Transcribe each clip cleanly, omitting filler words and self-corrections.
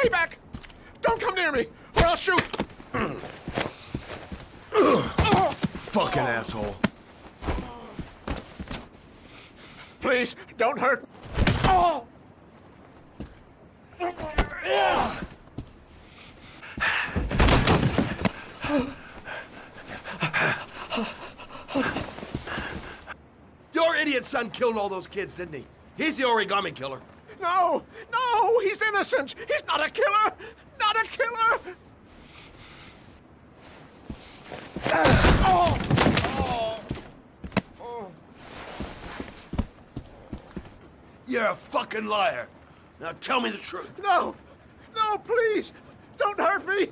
Stay back! Don't come near me, or I'll shoot! Fucking asshole. Please, don't hurt. Oh! Your idiot son killed all those kids, didn't he? He's the origami killer. No, no, he's innocent. He's not a killer. Not a killer. Oh! Oh! Oh! You're a fucking liar. Now tell me the truth. No, no, please, don't hurt me.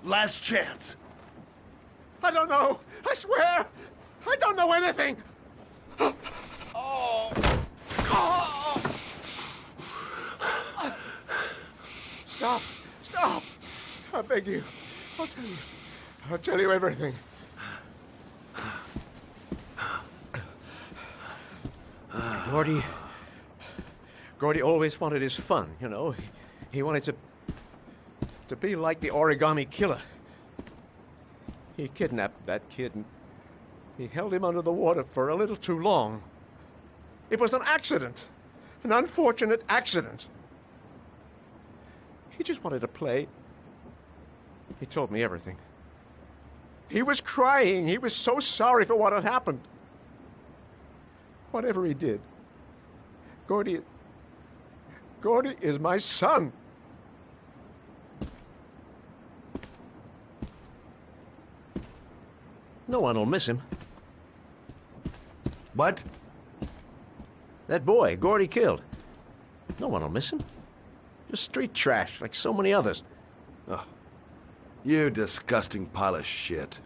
Last chance. I don't know. I swear, I don't know anything. Oh! Oh! Stop! Stop! I beg you. I'll tell you. I'll tell you everything. Gordy always wanted his fun, you know. He wanted to be like the origami killer. He kidnapped that kid and he held him under the water for a little too long. It was an accident. An unfortunate accident. He just wanted to play. He told me everything. He was crying. He was so sorry for what had happened. Whatever he did, Gordy is my son. No one will miss him. What? That boy, Gordy killed. No one will miss him. Just street trash, like so many others. Oh, you disgusting pile of shit.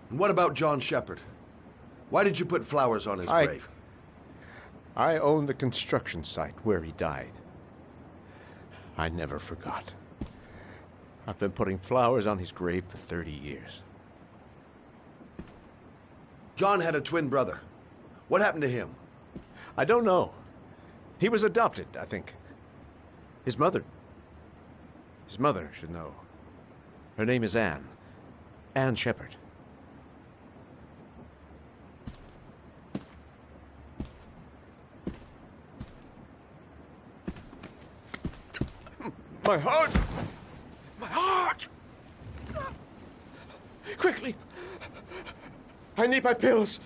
And what about John Shepard? Why did you put flowers on his grave? I own the construction site where he died. I never forgot. I've been putting flowers on his grave for 30 years. John had a twin brother. What happened to him? I don't know. He was adopted, I think. His mother should know. Her name is Anne. Anne Shepard. My heart! My heart! Quickly! I need my pills.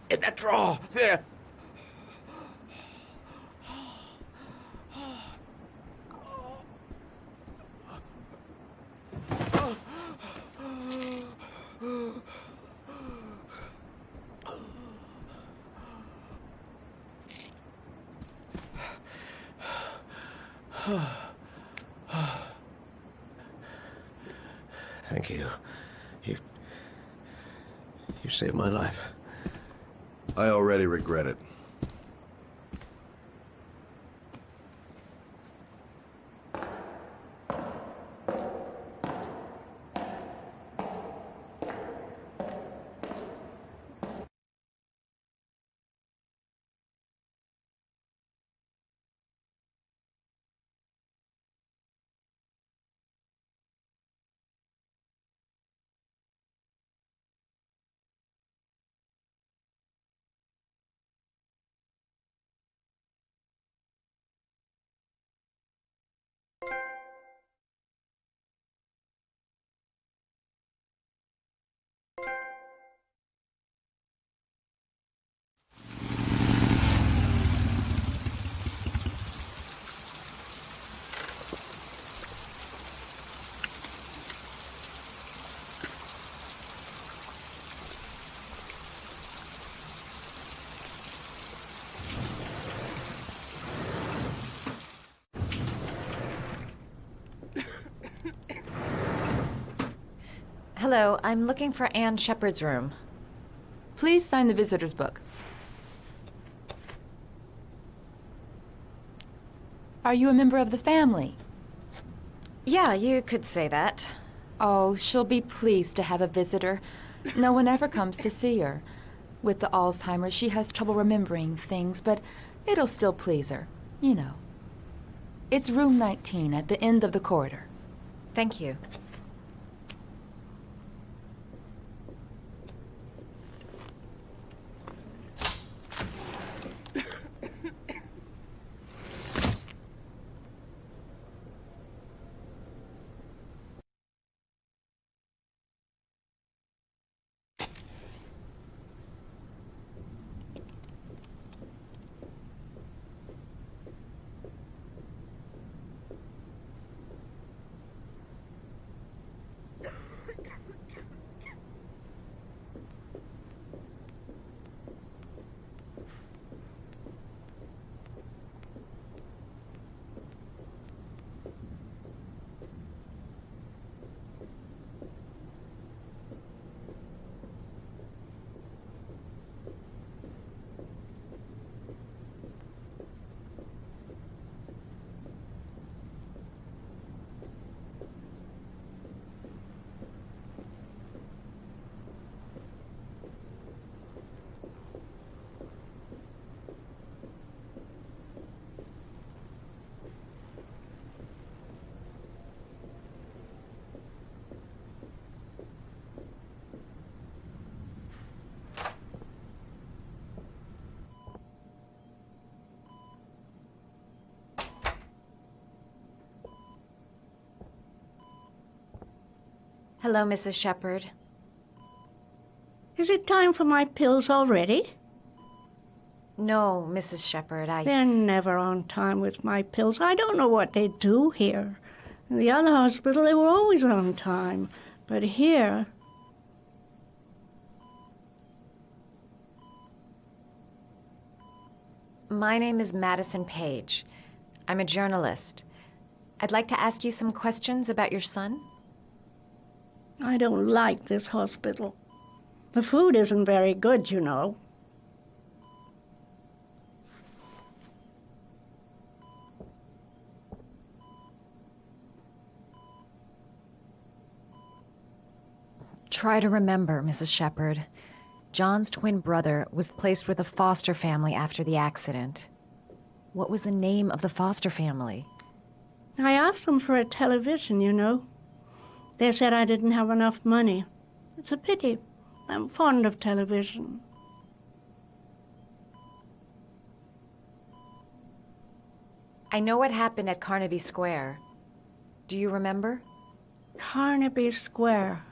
In that drawer, there. Thank you. You saved my life. I already regret it. Hello, I'm looking for Anne Shepard's room. Please sign the visitor's book. Are you a member of the family? Yeah, you could say that. Oh, she'll be pleased to have a visitor. No one ever comes to see her. With the Alzheimer's, she has trouble remembering things, but it'll still please her, you know. It's room 19 at the end of the corridor. Thank you. Hello, Mrs. Shepherd. Is it time for my pills already? No, Mrs. Shepherd, They're never on time with my pills. I don't know what they do here. In the other hospital, they were always on time. But here... My name is Madison Page. I'm a journalist. I'd like to ask you some questions about your son. I don't like this hospital. The food isn't very good, you know. Try to remember, Mrs. Shepherd. John's twin brother was placed with a foster family after the accident. What was the name of the foster family? I asked them for a television, you know. They said I didn't have enough money. It's a pity. I'm fond of television. I know what happened at Carnaby Square. Do you remember? Carnaby Square.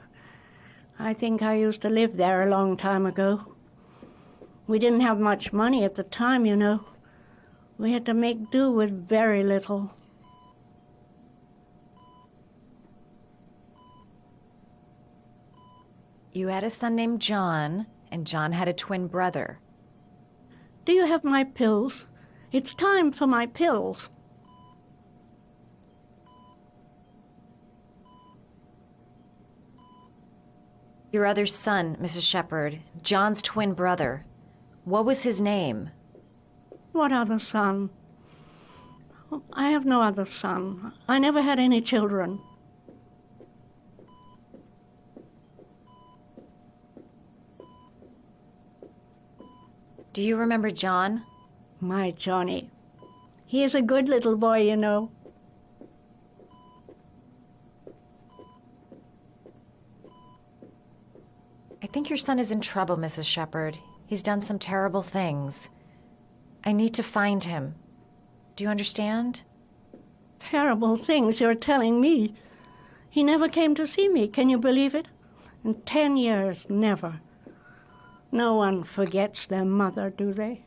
I think I used to live there a long time ago. We didn't have much money at the time, you know. We had to make do with very little. You had a son named John, and John had a twin brother. Do you have my pills? It's time for my pills. Your other son, Mrs. Shepherd, John's twin brother. What was his name? What other son? I have no other son. I never had any children. Do you remember John? My Johnny. He is a good little boy, you know. I think your son is in trouble, Mrs. Shepherd. He's done some terrible things. I need to find him. Do you understand? Terrible things you're telling me. He never came to see me, can you believe it? In 10 years, never. No one forgets their mother, do they?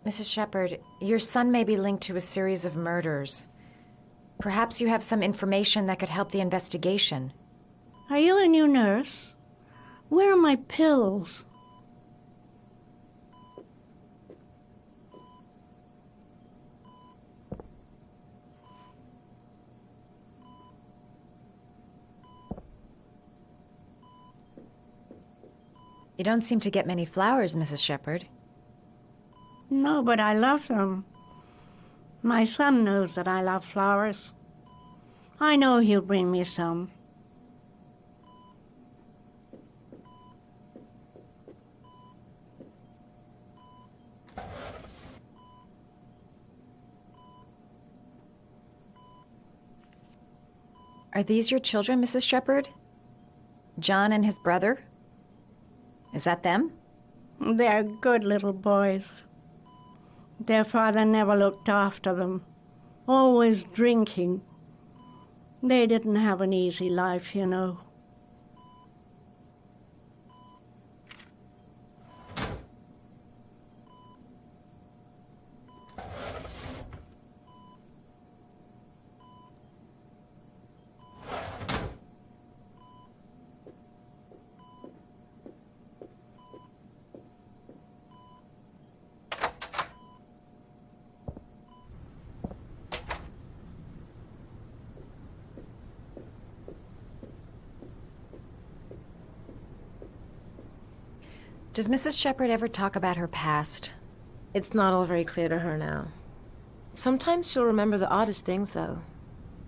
Mrs. Shepherd, your son may be linked to a series of murders. Perhaps you have some information that could help the investigation. Are you a new nurse? Where are my pills? You don't seem to get many flowers, Mrs. Shepherd. No, but I love them. My son knows that I love flowers. I know he'll bring me some. Are these your children, Mrs. Shepherd? John and his brother? Is that them? They're good little boys. Their father never looked after them, always drinking. They didn't have an easy life, you know. Does Mrs. Shepherd ever talk about her past? It's not all very clear to her now. Sometimes she'll remember the oddest things, though.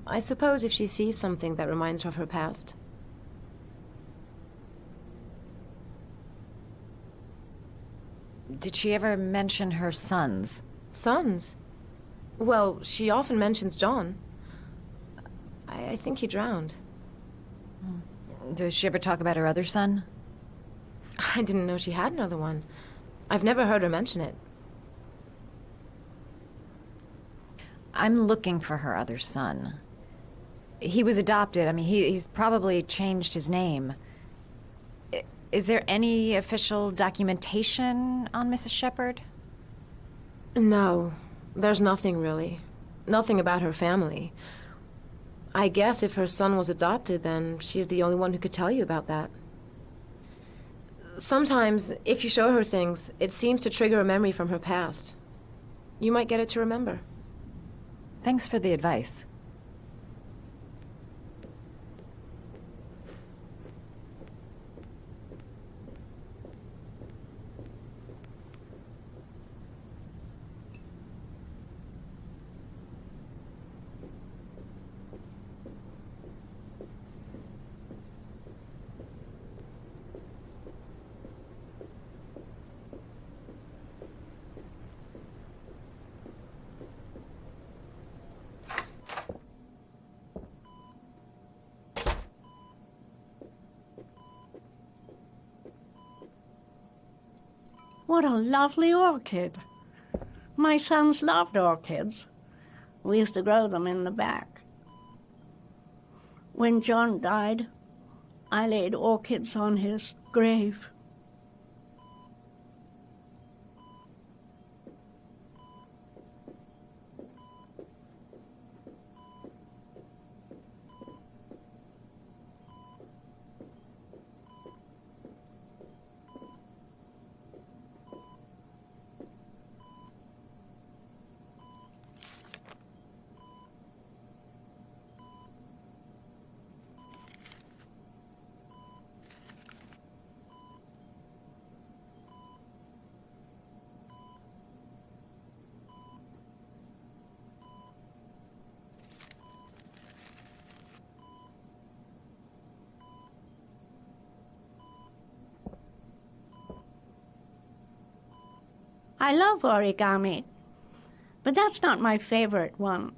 I suppose if she sees something that reminds her of her past. Did she ever mention her sons? Sons? Well, she often mentions John. I think he drowned. Does she ever talk about her other son? I didn't know she had another one. I've never heard her mention it. I'm looking for her other son. He was adopted. I mean, he's probably changed his name. Is there any official documentation on Mrs. Shepherd? No, there's nothing really. Nothing about her family. I guess if her son was adopted, then she's the only one who could tell you about that. Sometimes, if you show her things, it seems to trigger a memory from her past. You might get it to remember. Thanks for the advice. What a lovely orchid. My sons loved orchids. We used to grow them in the back. When John died, I laid orchids on his grave. I love origami, but that's not my favorite one.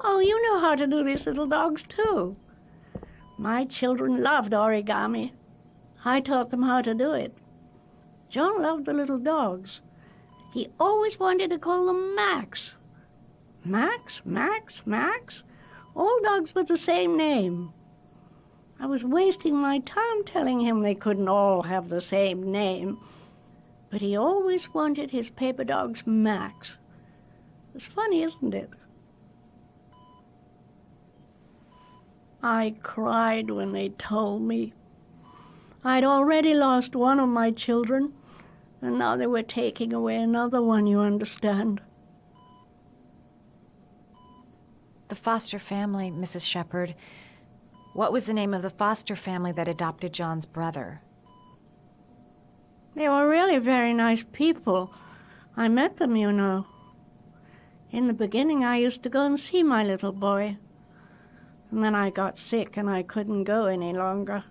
Oh, you know how to do these little dogs, too. My children loved origami. I taught them how to do it. John loved the little dogs. He always wanted to call them Max. Max, Max, Max. All dogs with the same name. I was wasting my time telling him they couldn't all have the same name. But he always wanted his paper dogs Max. It's funny, isn't it? I cried when they told me. I'd already lost one of my children, and now they were taking away another one, you understand. The foster family, Mrs. Shepherd. What was the name of the foster family that adopted John's brother? They were really very nice people. I met them, you know. In the beginning, I used to go and see my little boy. And then I got sick and I couldn't go any longer.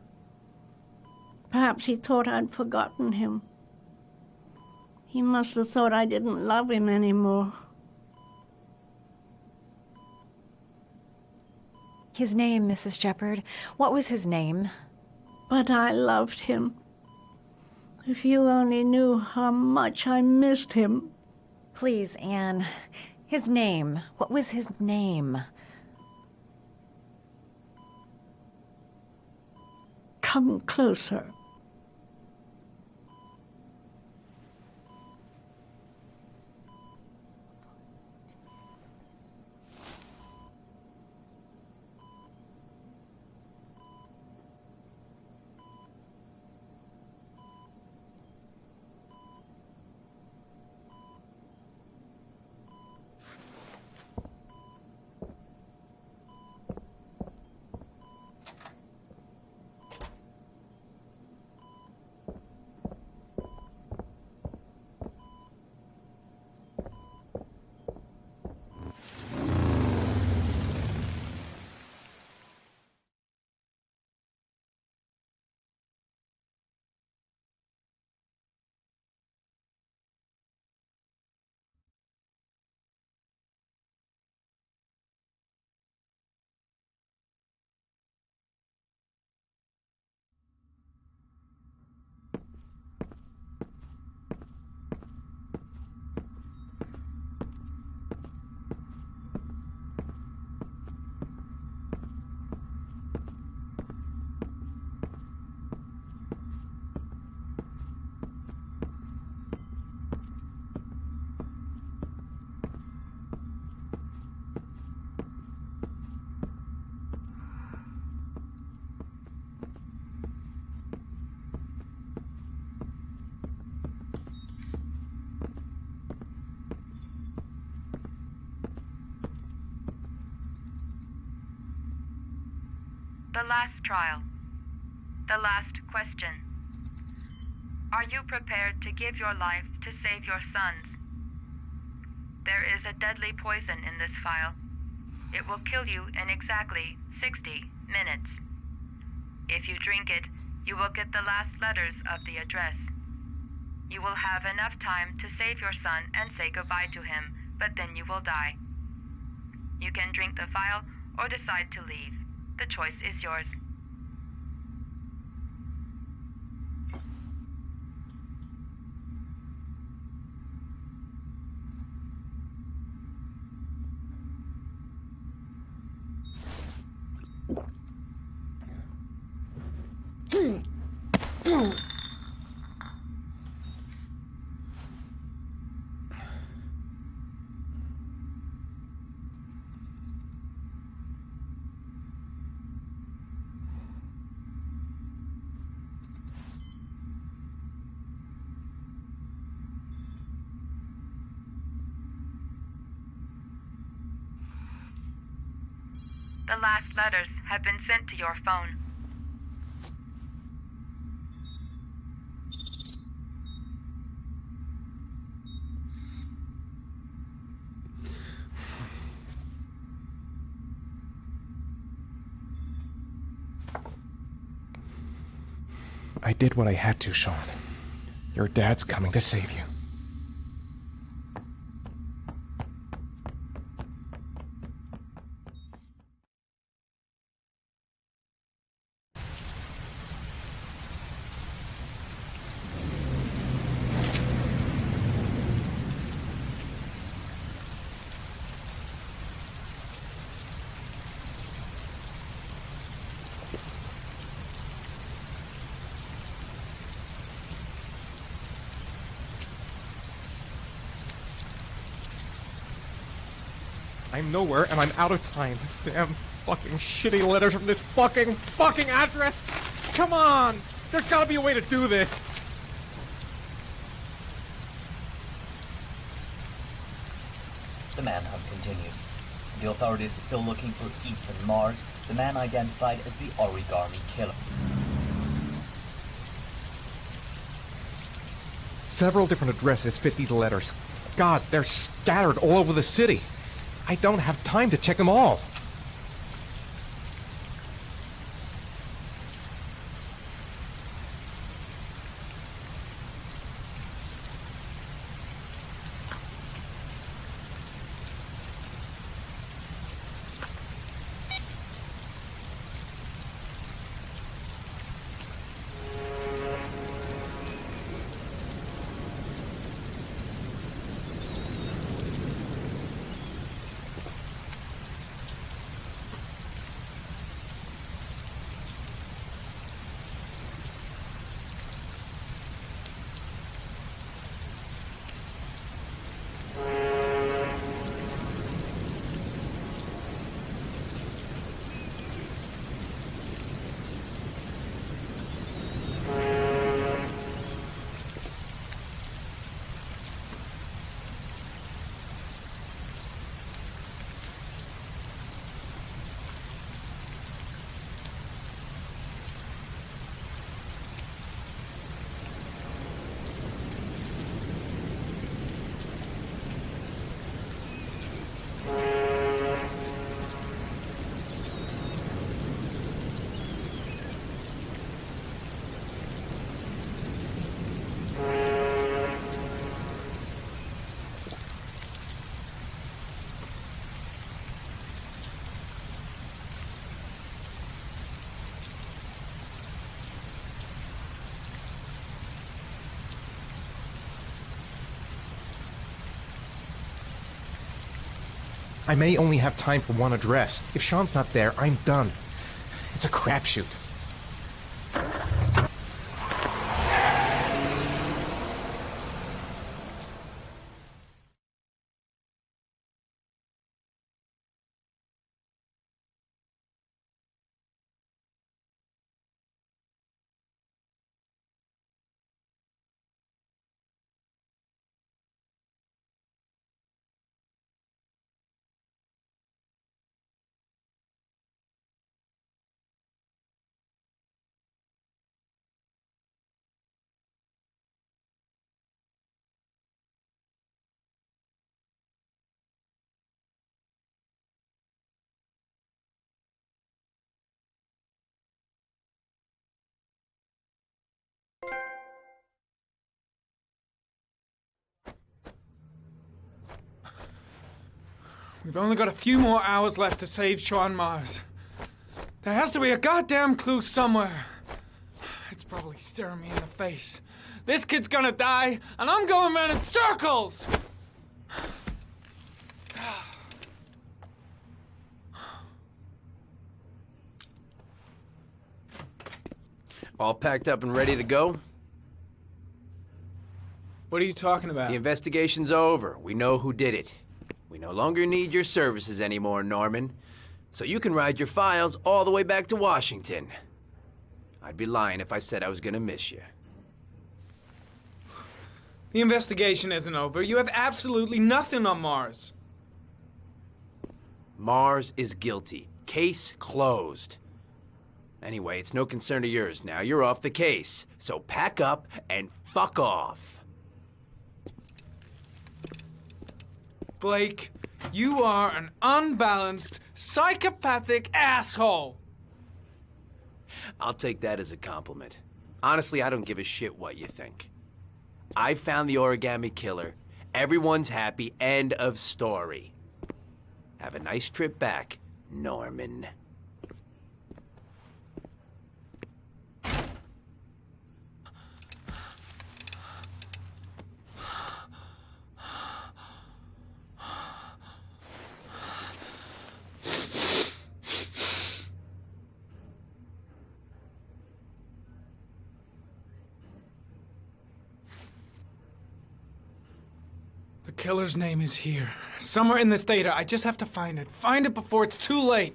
Perhaps he thought I'd forgotten him. He must have thought I didn't love him anymore. His name, Mrs. Shepherd. What was his name? But I loved him. If you only knew how much I missed him. Please, Anne. His name. What was his name? Come closer. The last trial. The last question. Are you prepared to give your life to save your sons? There is a deadly poison in this file. It will kill you in exactly 60 minutes. If you drink it, you will get the last letters of the address. You will have enough time to save your son and say goodbye to him, but then you will die. You can drink the file or decide to leave. The choice is yours. The last letters have been sent to your phone. I did what I had to, Sean. Your dad's coming to save you. I'm nowhere, and I'm out of time. Damn. fucking shitty letters from this fucking address. Come on! There's gotta be a way to do this. The manhunt continues. The authorities are still looking for Ethan Mars, the man identified as the Origami Killer. Several different addresses fit these letters. God, they're scattered all over the city. I don't have time to check them all. I may only have time for one address. If Sean's not there, I'm done. It's a crapshoot. We've only got a few more hours left to save Sean Mars. There has to be a goddamn clue somewhere. It's probably staring me in the face. This kid's gonna die, and I'm going around in circles! All packed up and ready to go? What are you talking about? The investigation's over. We know who did it. We no longer need your services anymore, Norman. So you can ride your files all the way back to Washington. I'd be lying if I said I was gonna miss you. The investigation isn't over. You have absolutely nothing on Mars. Mars is guilty. Case closed. Anyway, it's no concern of yours now. You're off the case. So pack up and fuck off. Blake, you are an unbalanced, psychopathic asshole! I'll take that as a compliment. Honestly, I don't give a shit what you think. I found the Origami Killer. Everyone's happy. End of story. Have a nice trip back, Norman. The killer's name is here. Somewhere in this data. I just have to find it. Find it before it's too late.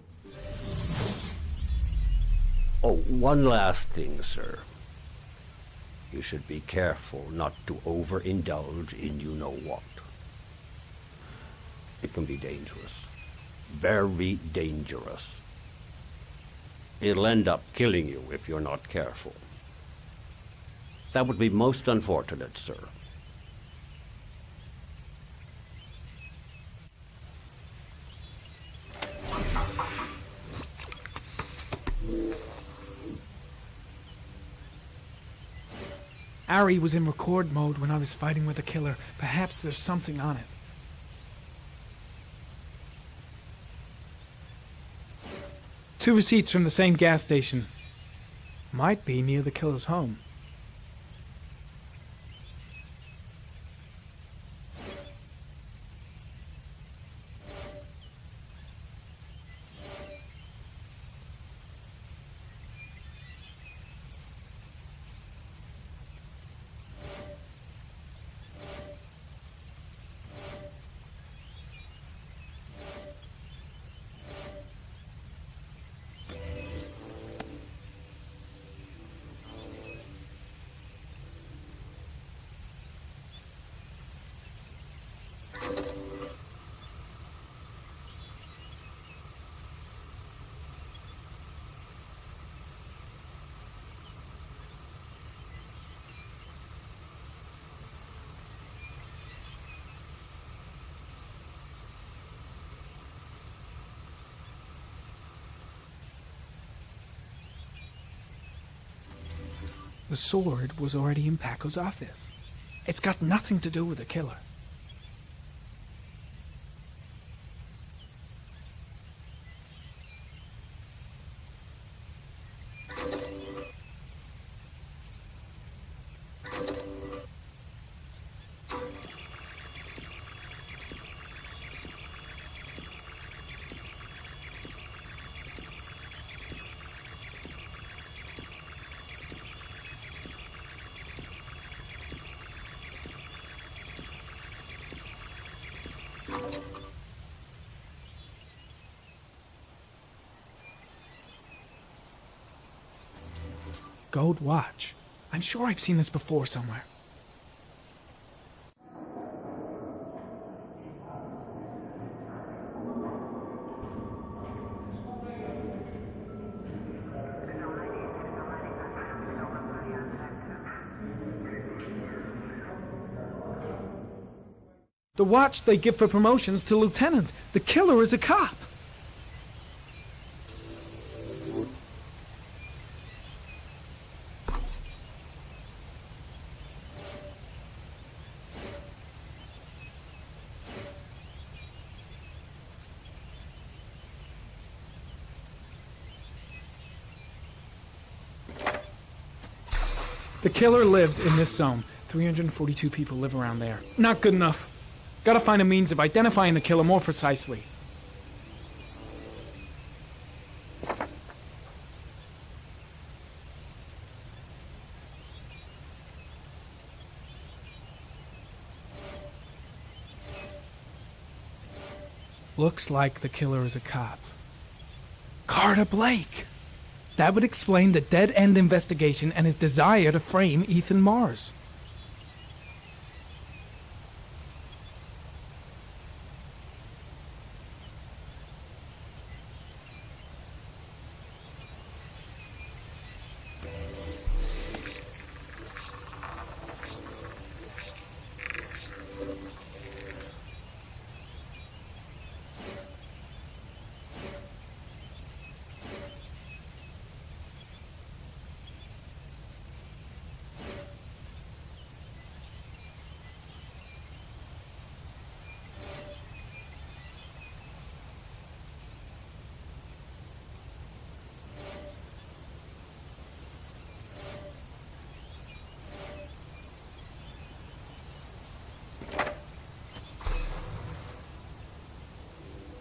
Oh, one last thing, sir. You should be careful not to overindulge in you-know-what. It can be dangerous. Very dangerous. It'll end up killing you if you're not careful. That would be most unfortunate, sir. Ari was in record mode when I was fighting with the killer. Perhaps there's something on it. Two receipts from the same gas station. Might be near the killer's home. The sword was already in Paco's office. It's got nothing to do with the killer. Gold watch. I'm sure I've seen this before somewhere. The watch they give for promotions to lieutenant. The killer is a cop. The killer lives in this zone. 342 people live around there. Not good enough. Gotta find a means of identifying the killer more precisely. Looks like the killer is a cop. Carter Blake! That would explain the dead-end investigation and his desire to frame Ethan Mars.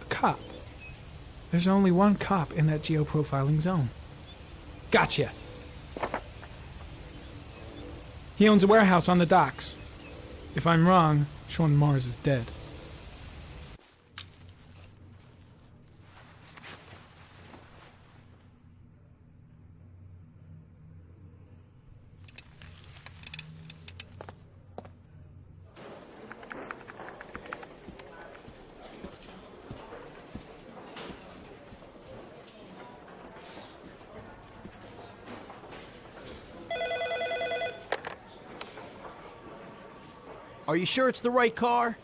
Cop. There's only one cop in that geoprofiling zone. Gotcha. He owns a warehouse on the docks. If I'm wrong, Sean Mars is dead. Are you sure it's the right car?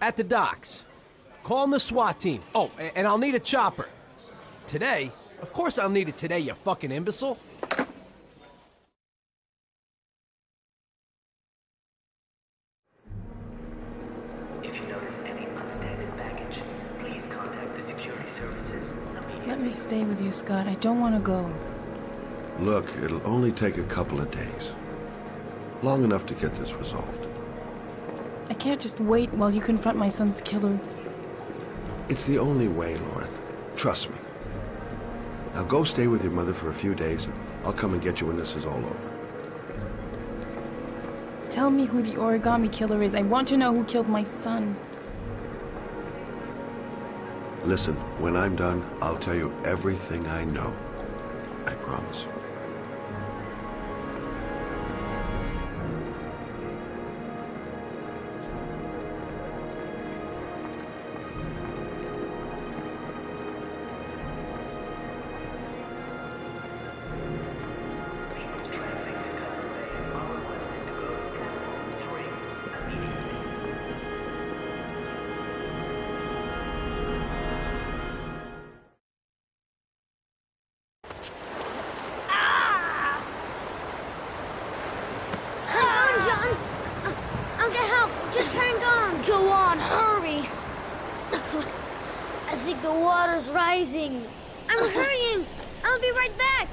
At the docks. Call the SWAT team. Oh, and I'll need a chopper. Today? Of course I'll need it today, you fucking imbecile. If you notice any unattended baggage, please contact the security services immediately. Let me stay with you, Scott. I don't want to go. Look, it'll only take a couple of days. Long enough to get this resolved. I can't just wait while you confront my son's killer. It's the only way, Lauren. Trust me. Now go stay with your mother for a few days, and I'll come and get you when this is all over. Tell me who the origami killer is. I want to know who killed my son. Listen, when I'm done, I'll tell you everything I know. I promise. Go on, hurry! I think the water's rising. I'm hurrying! I'll be right back!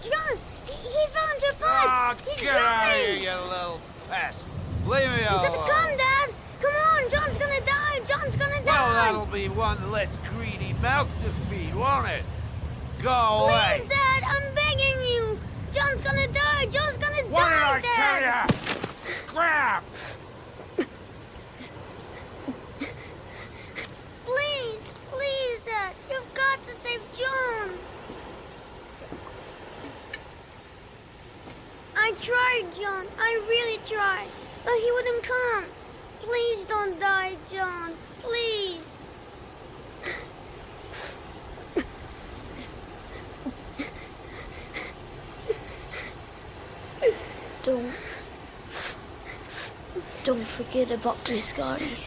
John! He fell into a pond! He's get out of here, drowning! you little pest! Leave me You alone! gotta come, Dad! Come on! John's gonna die! John's gonna die! Well, that'll be one less greedy mouth to feed, won't it? Go away! Please, Dad! I'm begging you! John's gonna die! John's gonna What die, did I tell you? Grab! Please! Please, Dad! You've got to save John! I tried, John. I really tried. But he wouldn't come. Please don't die, John. Please. Don't forget about me, Scotty.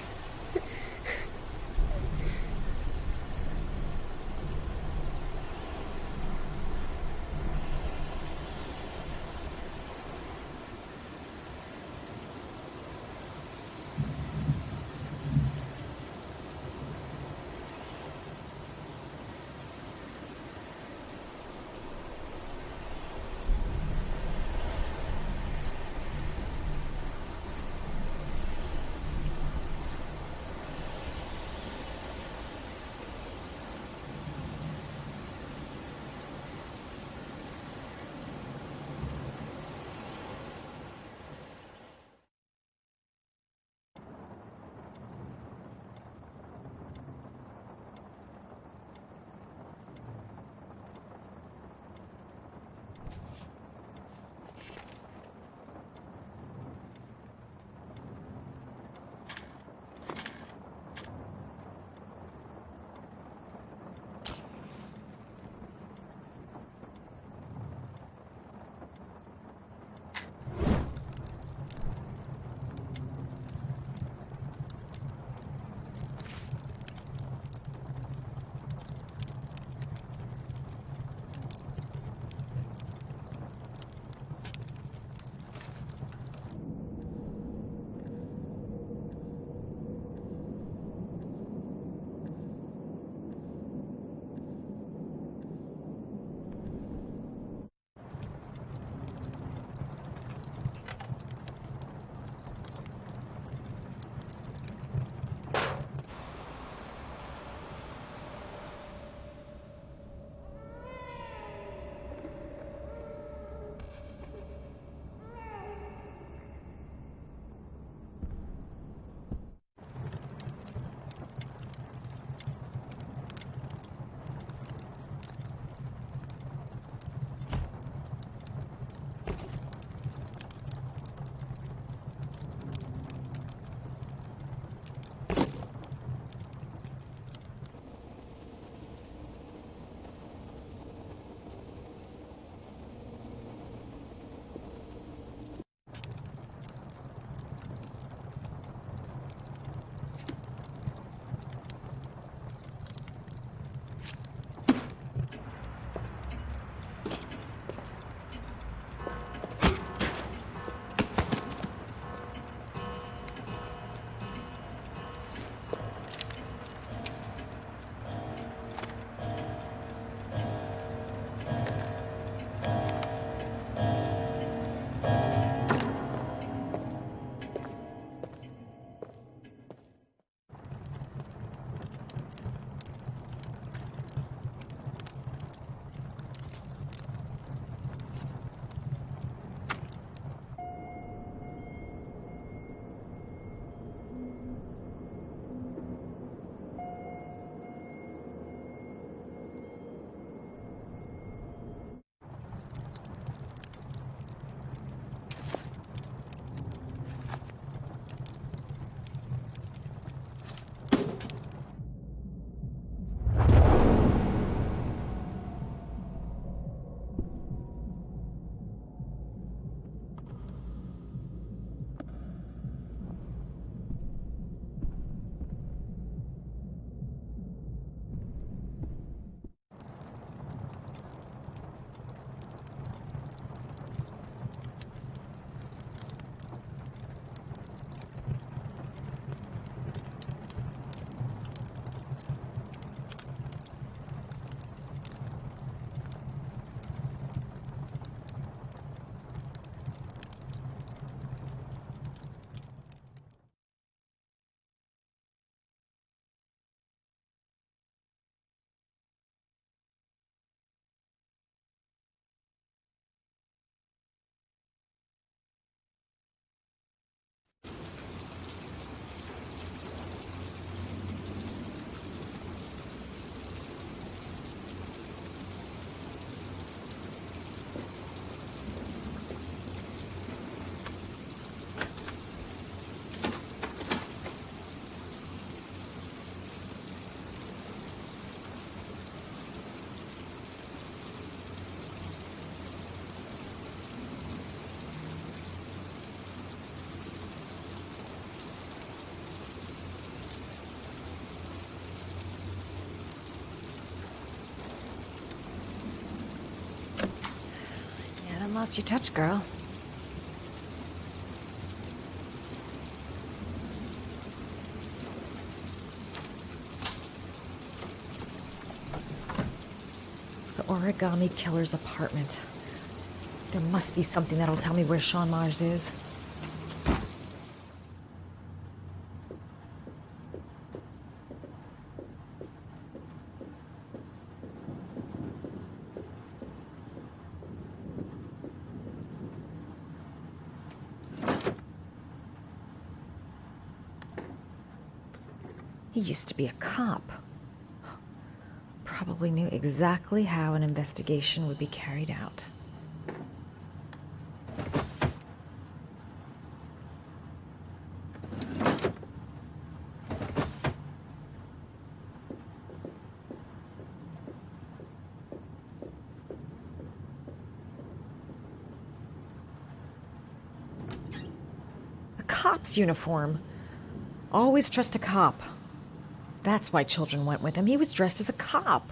lots you touch, girl. The origami killer's apartment. There must be something that'll tell me where Sean Mars is. He used to be a cop. Probably knew exactly how an investigation would be carried out. A cop's uniform. Always trust a cop. That's why children went with him. He was dressed as a cop.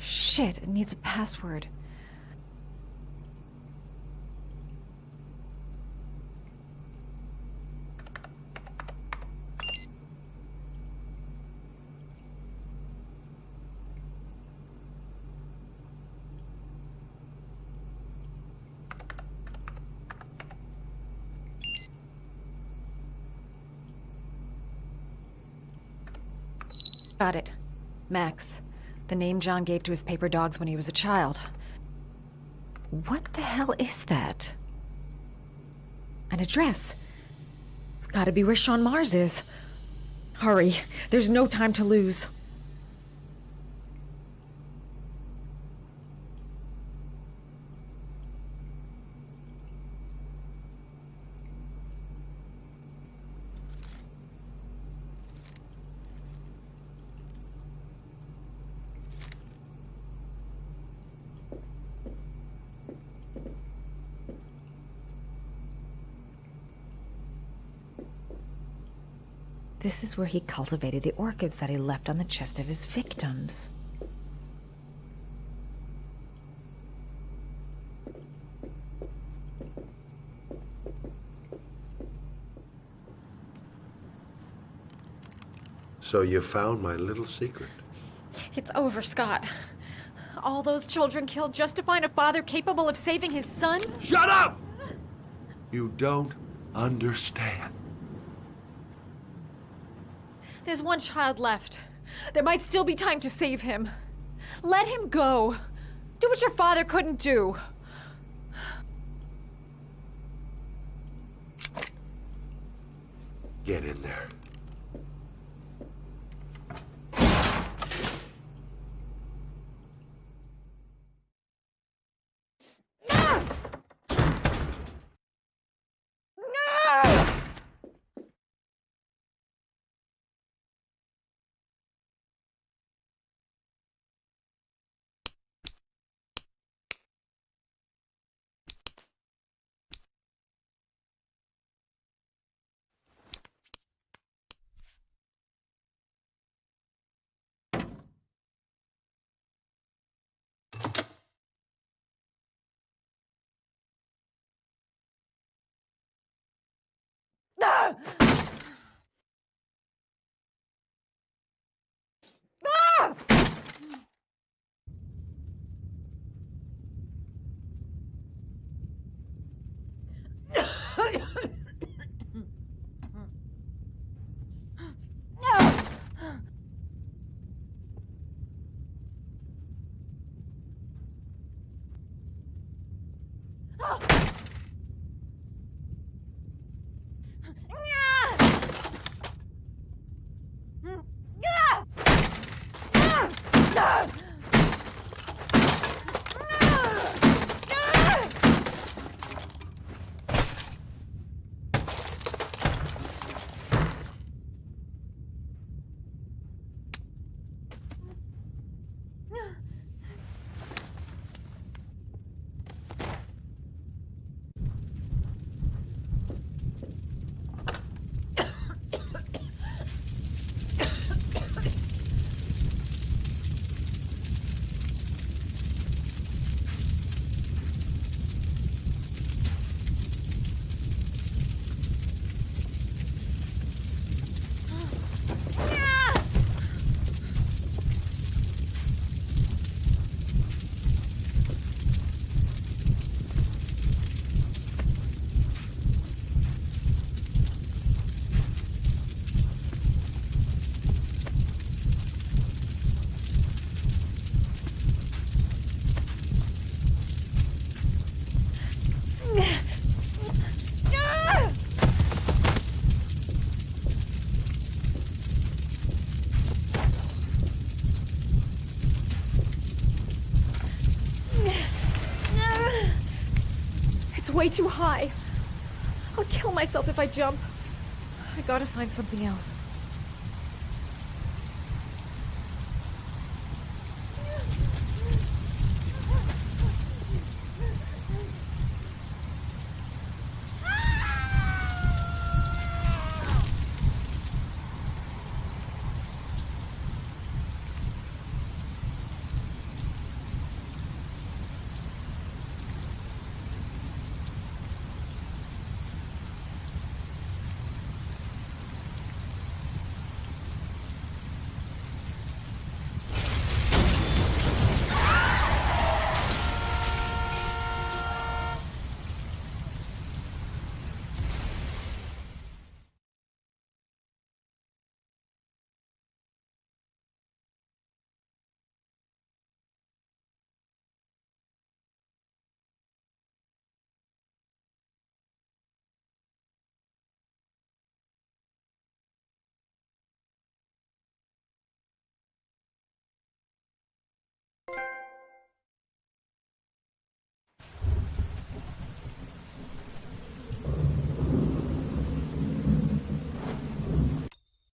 Shit, it needs a password. Got it. Max. The name John gave to his paper dogs when he was a child. What the hell is that? An address. It's gotta be where Sean Mars is. Hurry. There's no time to lose. This is where he cultivated the orchids that he left on the chest of his victims. So you found my little secret. It's over, Scott. All those children killed just to find a father capable of saving his son? Shut up! You don't understand. There's one child left. There might still be time to save him. Let him go. Do what your father couldn't do. Get in there. It's way too high. I'll kill myself if I jump. I gotta find something else.